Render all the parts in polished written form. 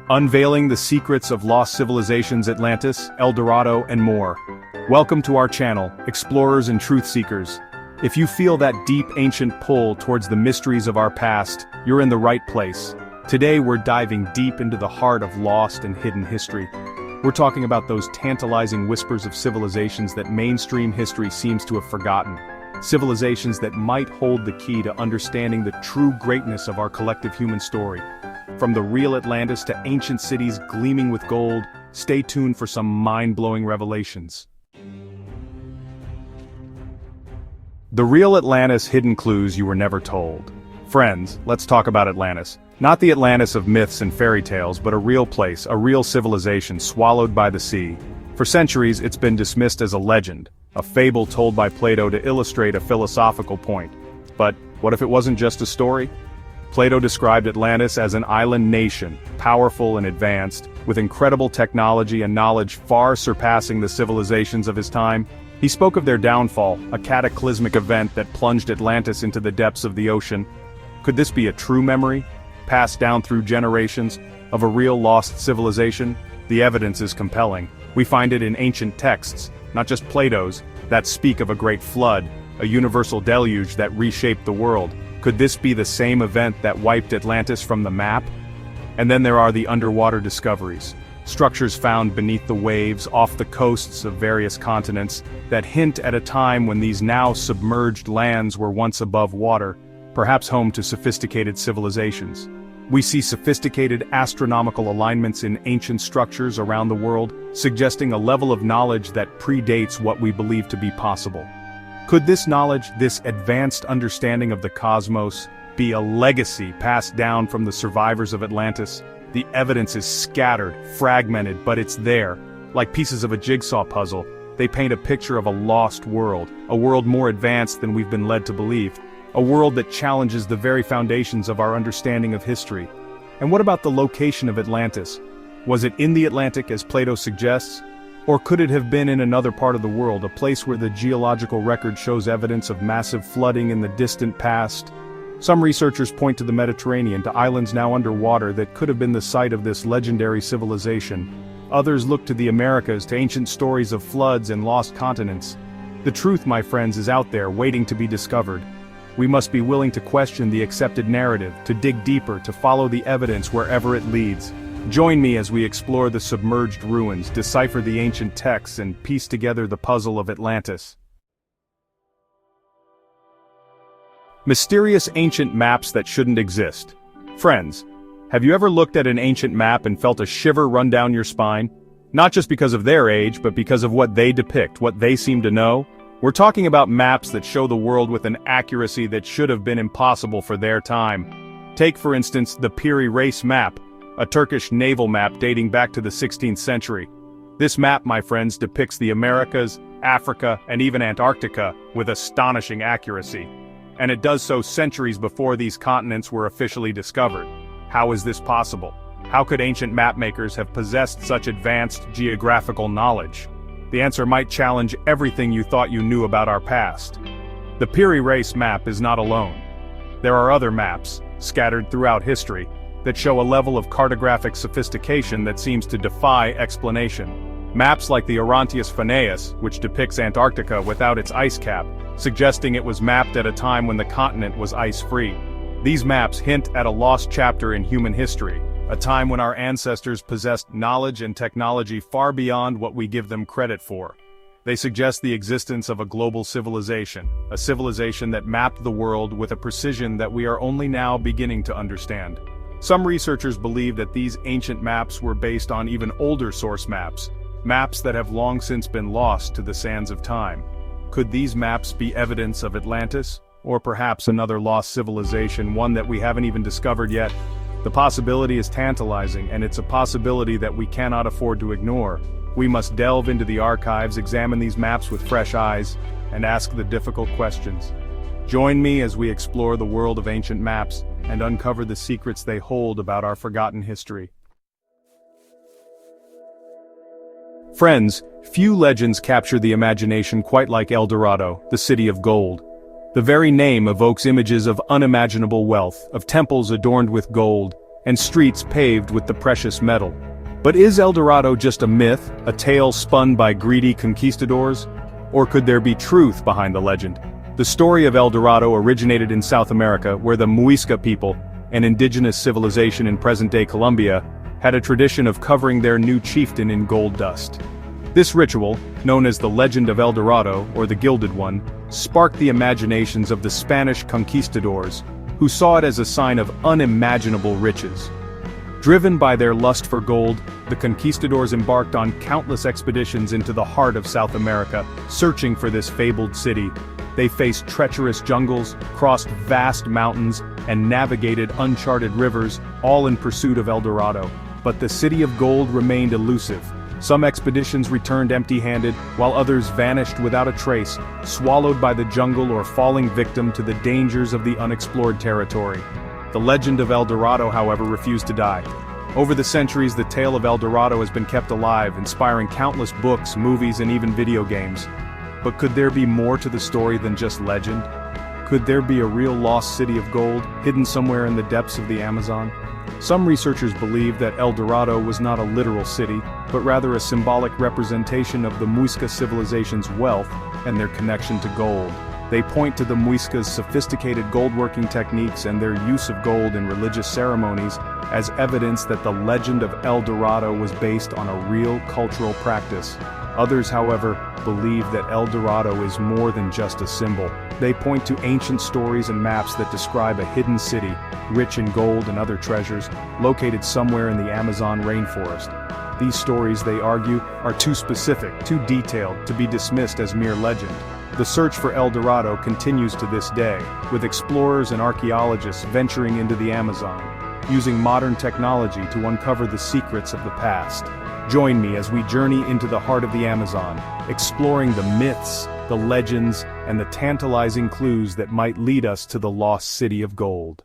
unveiling the secrets of lost civilizations, Atlantis, El Dorado, and more. Welcome to our channel, explorers and truth seekers. If you feel that deep ancient pull towards the mysteries of our past, you're in the right place. Today we're diving deep into the heart of lost and hidden history. We're talking about those tantalizing whispers of civilizations that mainstream history seems to have forgotten. Civilizations that might hold the key to understanding the true greatness of our collective human story. From the real Atlantis to ancient cities gleaming with gold, stay tuned for some mind-blowing revelations. The real Atlantis: hidden clues you were never told. Friends, let's talk about Atlantis. Not the Atlantis of myths and fairy tales, but a real place, a real civilization swallowed by the sea. For centuries, it's been dismissed as a legend, a fable told by Plato to illustrate a philosophical point. But what if it wasn't just a story? Plato described Atlantis as an island nation, powerful and advanced, with incredible technology and knowledge far surpassing the civilizations of his time. He spoke of their downfall, a cataclysmic event that plunged Atlantis into the depths of the ocean. Could this be a true memory, passed down through generations, of a real lost civilization? The evidence is compelling. We find it in ancient texts, not just Plato's, that speak of a great flood, a universal deluge that reshaped the world. Could this be the same event that wiped Atlantis from the map? And then there are the underwater discoveries. Structures found beneath the waves, off the coasts of various continents, that hint at a time when these now submerged lands were once above water, perhaps home to sophisticated civilizations. We see sophisticated astronomical alignments in ancient structures around the world, suggesting a level of knowledge that predates what we believe to be possible. Could this knowledge, this advanced understanding of the cosmos, be a legacy passed down from the survivors of Atlantis? The evidence is scattered, fragmented, but it's there. Like pieces of a jigsaw puzzle, they paint a picture of a lost world, a world more advanced than we've been led to believe, a world that challenges the very foundations of our understanding of history. And what about the location of Atlantis? Was it in the Atlantic as Plato suggests? Or could it have been in another part of the world, a place where the geological record shows evidence of massive flooding in the distant past? Some researchers point to the Mediterranean, to islands now underwater that could have been the site of this legendary civilization. Others look to the Americas, to ancient stories of floods and lost continents. The truth, my friends, is out there, waiting to be discovered. We must be willing to question the accepted narrative, to dig deeper, to follow the evidence wherever it leads. Join me as we explore the submerged ruins, decipher the ancient texts, and piece together the puzzle of Atlantis. Mysterious ancient maps that shouldn't exist. Friends, have you ever looked at an ancient map and felt a shiver run down your spine? Not just because of their age, but because of what they depict, what they seem to know. We're talking about maps that show the world with an accuracy that should have been impossible for their time. Take, for instance, the Piri Reis map, a Turkish naval map dating back to the 16th century. This map, my friends, depicts the Americas, Africa, and even Antarctica with astonishing accuracy. And it does so centuries before these continents were officially discovered. How is this possible? How could ancient mapmakers have possessed such advanced geographical knowledge? The answer might challenge everything you thought you knew about our past. The Piri Reis map is not alone. There are other maps, scattered throughout history, that show a level of cartographic sophistication that seems to defy explanation. Maps like the Orontius Phaneus, which depicts Antarctica without its ice cap, suggesting it was mapped at a time when the continent was ice-free. These maps hint at a lost chapter in human history, a time when our ancestors possessed knowledge and technology far beyond what we give them credit for. They suggest the existence of a global civilization, a civilization that mapped the world with a precision that we are only now beginning to understand. Some researchers believe that these ancient maps were based on even older source maps, maps that have long since been lost to the sands of time. Could these maps be evidence of Atlantis? Or perhaps another lost civilization, one that we haven't even discovered yet? The possibility is tantalizing, and it's a possibility that we cannot afford to ignore. We must delve into the archives, examine these maps with fresh eyes, and ask the difficult questions. Join me as we explore the world of ancient maps and uncover the secrets they hold about our forgotten history. Friends, few legends capture the imagination quite like El Dorado, the city of gold. The very name evokes images of unimaginable wealth, of temples adorned with gold, and streets paved with the precious metal. But is El Dorado just a myth, a tale spun by greedy conquistadors? Or could there be truth behind the legend? The story of El Dorado originated in South America, where the Muisca people, an indigenous civilization in present-day Colombia, had a tradition of covering their new chieftain in gold dust. This ritual, known as the Legend of El Dorado, or the Gilded One, sparked the imaginations of the Spanish conquistadors, who saw it as a sign of unimaginable riches. Driven by their lust for gold, the conquistadors embarked on countless expeditions into the heart of South America, searching for this fabled city. They faced treacherous jungles, crossed vast mountains, and navigated uncharted rivers, all in pursuit of El Dorado. But the city of gold remained elusive. Some expeditions returned empty-handed, while others vanished without a trace, swallowed by the jungle or falling victim to the dangers of the unexplored territory. The legend of El Dorado, however, refused to die. Over the centuries, the tale of El Dorado has been kept alive, inspiring countless books, movies, and even video games. But could there be more to the story than just legend? Could there be a real lost city of gold, hidden somewhere in the depths of the Amazon? Some researchers believe that El Dorado was not a literal city, but rather a symbolic representation of the Muisca civilization's wealth and their connection to gold. They point to the Muisca's sophisticated goldworking techniques and their use of gold in religious ceremonies as evidence that the legend of El Dorado was based on a real cultural practice. Others, however, believe that El Dorado is more than just a symbol. They point to ancient stories and maps that describe a hidden city, rich in gold and other treasures, located somewhere in the Amazon rainforest. These stories, they argue, are too specific, too detailed, to be dismissed as mere legend. The search for El Dorado continues to this day, with explorers and archaeologists venturing into the Amazon, using modern technology to uncover the secrets of the past. Join me as we journey into the heart of the Amazon, exploring the myths, the legends, and the tantalizing clues that might lead us to the lost city of gold.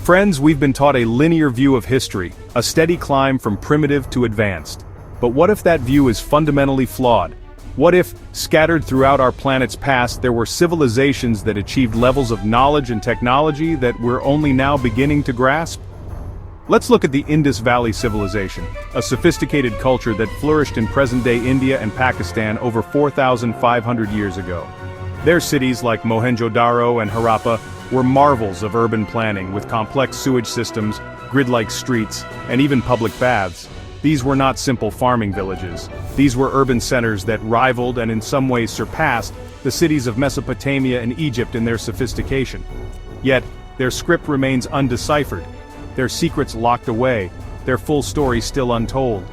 Friends, we've been taught a linear view of history, a steady climb from primitive to advanced. But what if that view is fundamentally flawed? What if, scattered throughout our planet's past, there were civilizations that achieved levels of knowledge and technology that we're only now beginning to grasp? Let's look at the Indus Valley Civilization, a sophisticated culture that flourished in present-day India and Pakistan over 4,500 years ago. Their cities like Mohenjo-Daro and Harappa were marvels of urban planning with complex sewage systems, grid-like streets, and even public baths. These were not simple farming villages. These were urban centers that rivaled and in some ways surpassed the cities of Mesopotamia and Egypt in their sophistication. Yet, their script remains undeciphered, their secrets locked away, their full story still untold.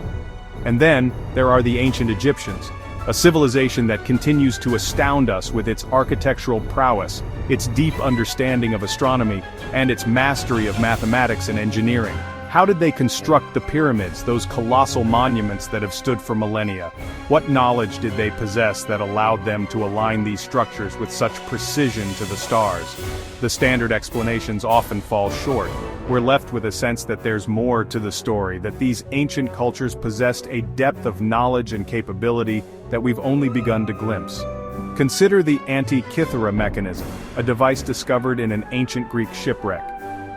And then, there are the ancient Egyptians, a civilization that continues to astound us with its architectural prowess, its deep understanding of astronomy, and its mastery of mathematics and engineering. How did they construct the pyramids, those colossal monuments that have stood for millennia? What knowledge did they possess that allowed them to align these structures with such precision to the stars? The standard explanations often fall short. We're left with a sense that there's more to the story, that these ancient cultures possessed a depth of knowledge and capability that we've only begun to glimpse. Consider the Antikythera mechanism, a device discovered in an ancient Greek shipwreck.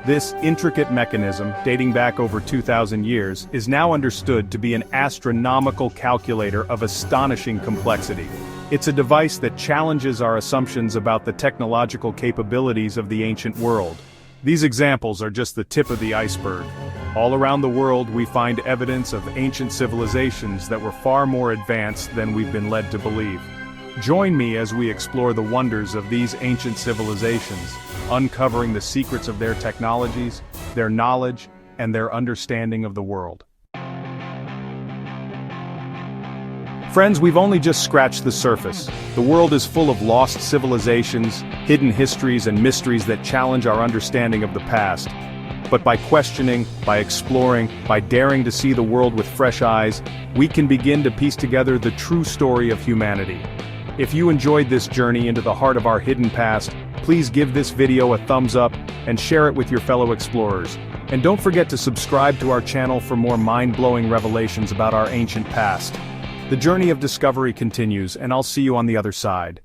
This intricate mechanism, dating back over 2,000 years, is now understood to be an astronomical calculator of astonishing complexity. It's a device that challenges our assumptions about the technological capabilities of the ancient world. These examples are just the tip of the iceberg. All around the world we find evidence of ancient civilizations that were far more advanced than we've been led to believe. Join me as we explore the wonders of these ancient civilizations, uncovering the secrets of their technologies, their knowledge, and their understanding of the world. Friends, we've only just scratched the surface. The world is full of lost civilizations, hidden histories, and mysteries that challenge our understanding of the past. But by questioning, by exploring, by daring to see the world with fresh eyes, we can begin to piece together the true story of humanity. If you enjoyed this journey into the heart of our hidden past, please give this video a thumbs up and share it with your fellow explorers. And don't forget to subscribe to our channel for more mind-blowing revelations about our ancient past. The journey of discovery continues, and I'll see you on the other side.